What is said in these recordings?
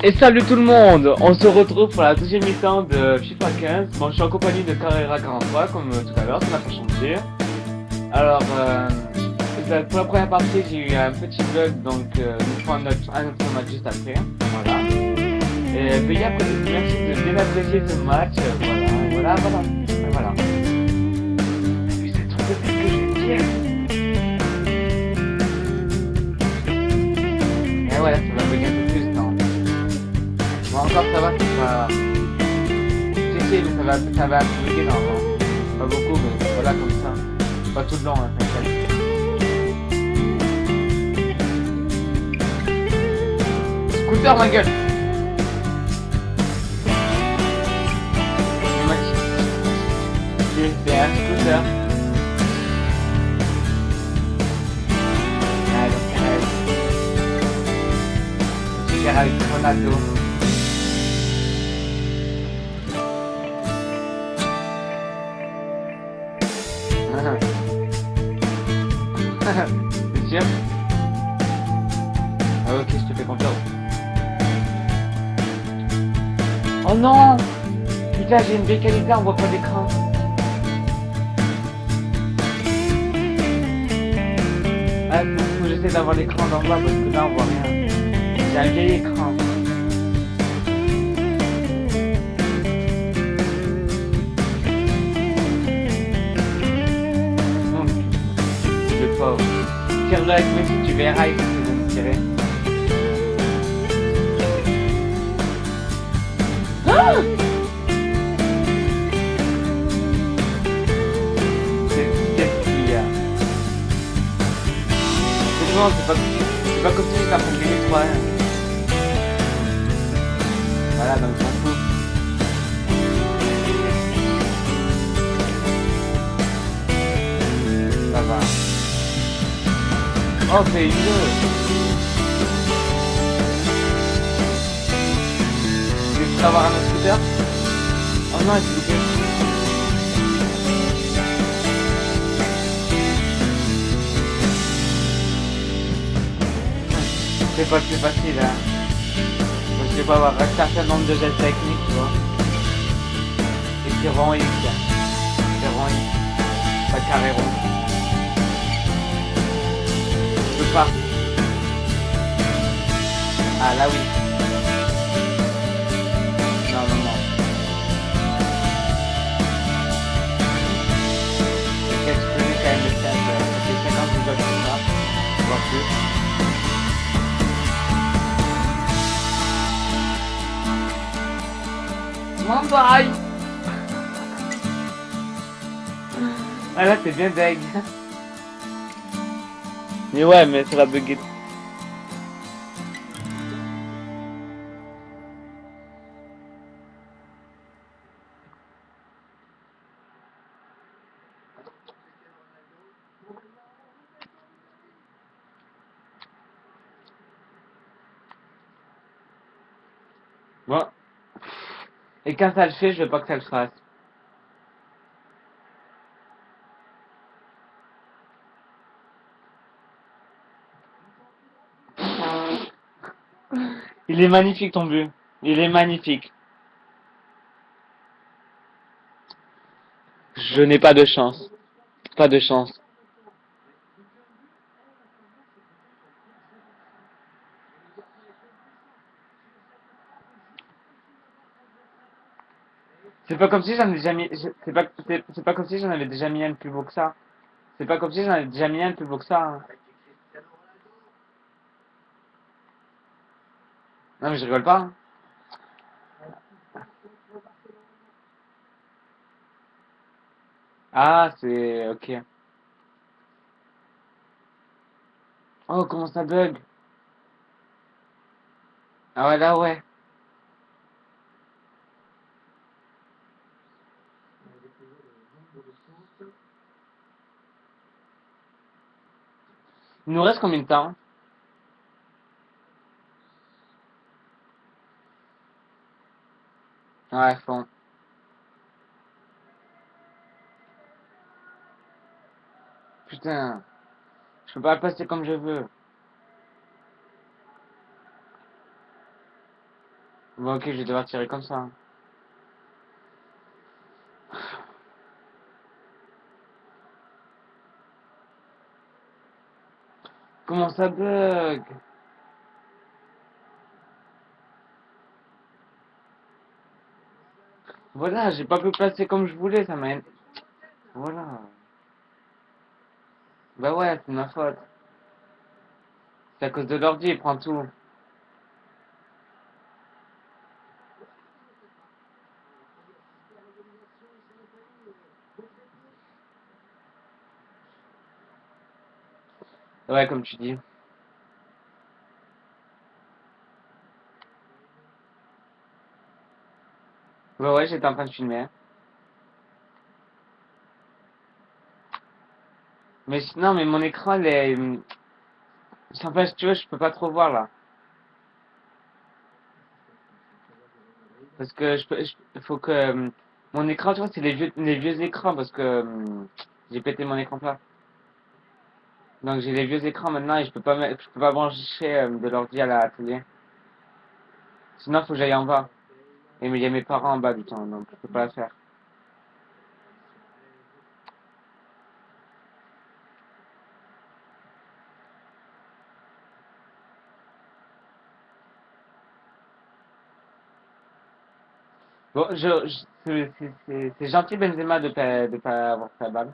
Et salut tout le monde, on se retrouve pour la deuxième mi-temps de FIFA 15. Bon, je suis en compagnie de Carrera 43 comme tout à l'heure, ça n'a pas changé. Alors, pour la première partie, j'ai eu un petit bug, donc nous ferons un autre match juste après. Voilà. Et veuillez merci de bien apprécier ce match. Voilà. Puis c'est trop ce que je vais dire. Et voilà, ça va bugger un peu plus, non. Bon, encore ça va, c'est pas... Si, mais ça va bugger normalement. Pas beaucoup, mais voilà, comme ça. Pas tout le long, hein, t'inquiète. Scooter, ma gueule! C'est un scooter. Allez. Super avec Ronaldo. C'est sûr? Ah, ok, je te fais confiance. Oh non! Putain, j'ai une vieille qualité, on voit pas d'écran. Ah, faut que j'essaie d'avoir l'écran d'en bas parce que là on voit rien. J'ai un vieil écran. Le pauvre. Tire-le avec moi si tu verras, il faut que je me tirer. Ah! Qu'est-ce qu'il y a? Non, c'est pas comme si ça pour gagner 3 hein. Voilà, donc on s'en fout. Ça va. Oh, c'est une tu veux avoir un autre scooter? Oh non, il s'est loupé. C'est pas plus facile, hein. Parce que je vais avoir un certain nombre de gestes techniques, tu vois. Et c'est rond X. C'est rond X. Pas carré rond. Je peux pas. Ah là oui. Non. J'ai qu'à exprimer quand même le stade. Ça fait 50 déjà que je marche. Voire plus. Bye. Ah là c'est bien deg. Mais ouais, mais ça va bugger. Bon. Et quand ça le fait, je veux pas que ça le fasse. Il est magnifique ton but. Il est magnifique. Je n'ai pas de chance. Pas de chance. C'est pas comme si j'en ai déjà mis. C'est pas comme si j'en avais déjà mis un plus beau que ça. C'est pas comme si j'en avais déjà mis un plus beau que ça. Hein. Non mais je rigole pas. Hein. Ah c'est ok. Oh comment ça bug. Ah ouais là ouais. Il nous reste combien de temps? Ouais fond. Putain. Je peux pas le passer comme je veux. Bon, ok, je vais devoir tirer comme ça. Comment ça bug? Voilà, j'ai pas pu placer comme je voulais, ça m'a... Voilà. Bah ouais, c'est ma faute. C'est à cause de l'ordi, il prend tout. Ouais, comme tu dis. Bah ouais, j'étais en train de filmer. Mais non, mais mon écran, il est... Enfin, si tu vois, je peux pas trop voir, là. Parce que il faut que... mon écran, tu vois, c'est les vieux écrans, parce que... j'ai pété mon écran plat. Donc j'ai les vieux écrans maintenant et je peux pas brancher de l'ordi à la télé. Sinon, faut que j'aille en bas. Et mais il y a mes parents en bas du temps, donc je peux pas la faire. Bon, c'est gentil Benzema de pas avoir fait la balle.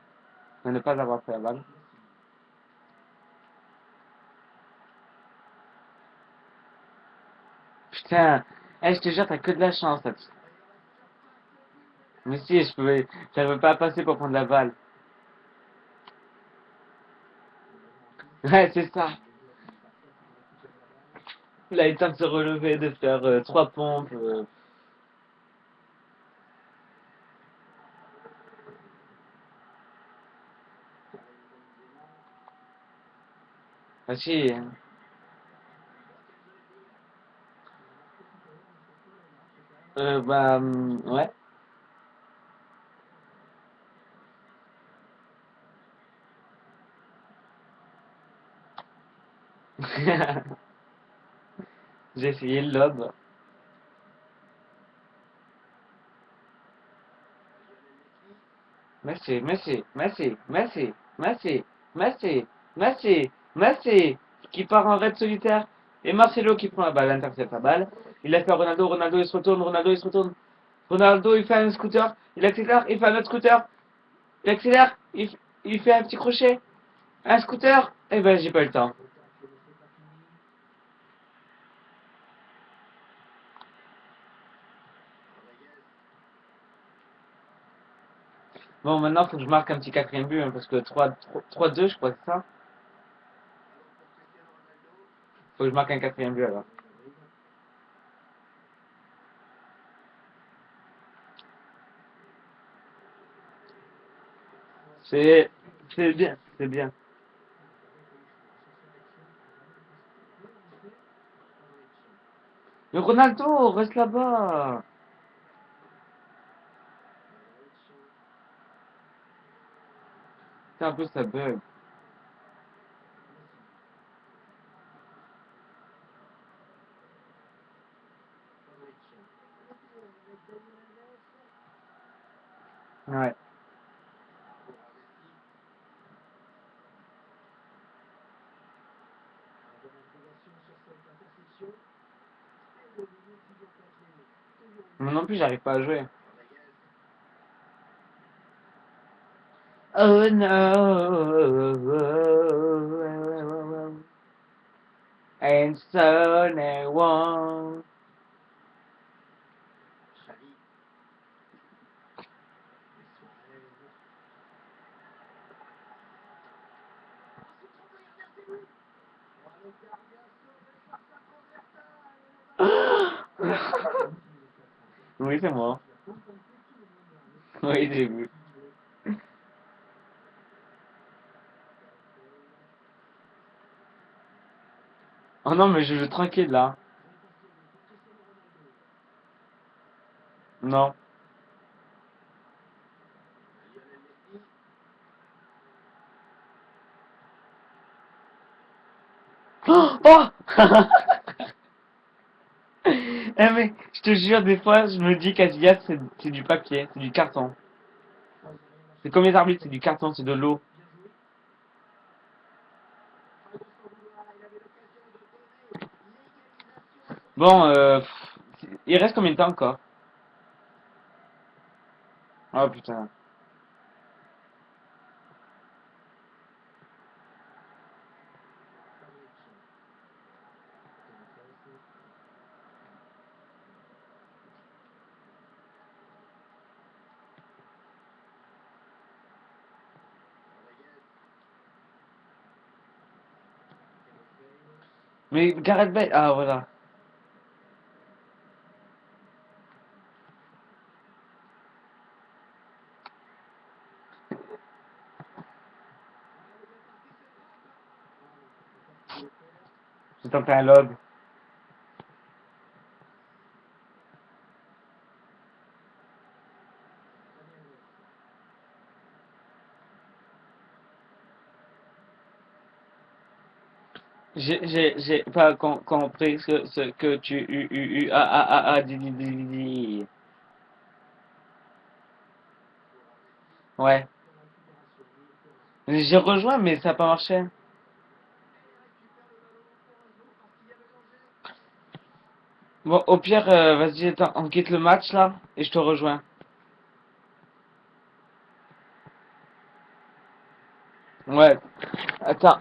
De ne pas avoir fait la balle. Putain, je te jure, t'as que de la chance là. Mais si, j'arrive pas à passer pour prendre la balle. Ouais, c'est ça. Il a eu le temps de se relever, de faire trois pompes. Ah si. Bah, ouais. J'ai essayé le lob. Messi, Messi, Messi, Messi, Messi, Messi, Messi, Messi, qui part en raid solitaire. Et Marcelo qui prend la balle, intercepte la balle. Il a fait à Ronaldo, Ronaldo il se retourne, Ronaldo il se retourne. Ronaldo il fait un scooter, il accélère, il fait un autre scooter. Il accélère, il fait un petit crochet. Un scooter. Eh ben j'ai pas eu le temps. Bon maintenant faut que je marque un petit quatrième but, hein, parce que 3-2 je crois que c'est ça. Faut que je marque un quatrième but alors. C'est c'est bien, c'est bien. Mais Ronaldo, reste là-bas. C'est un peu ça bug. Ouais. Moi non plus, j'arrive pas à jouer. Oh no. And so no one. Oui, c'est moi. Oui, j'ai vu. Oh non, mais je joue tranquille là. Non. Oh! Eh mais, je te jure, des fois, je me dis qu'Asias, c'est du papier, c'est du carton. C'est comme les arbitres, c'est du carton, c'est de l'eau. Bon, il reste combien de temps encore? Oh putain. Mais Gareth Bale, ah voilà. J'ai tenté un log. J'ai pas compris ce que tu dit. Ouais. J'ai rejoint, mais ça a pas marché. Bon, au pire, vas-y, attends, on quitte le match là, et je te rejoins. Ouais. Attends.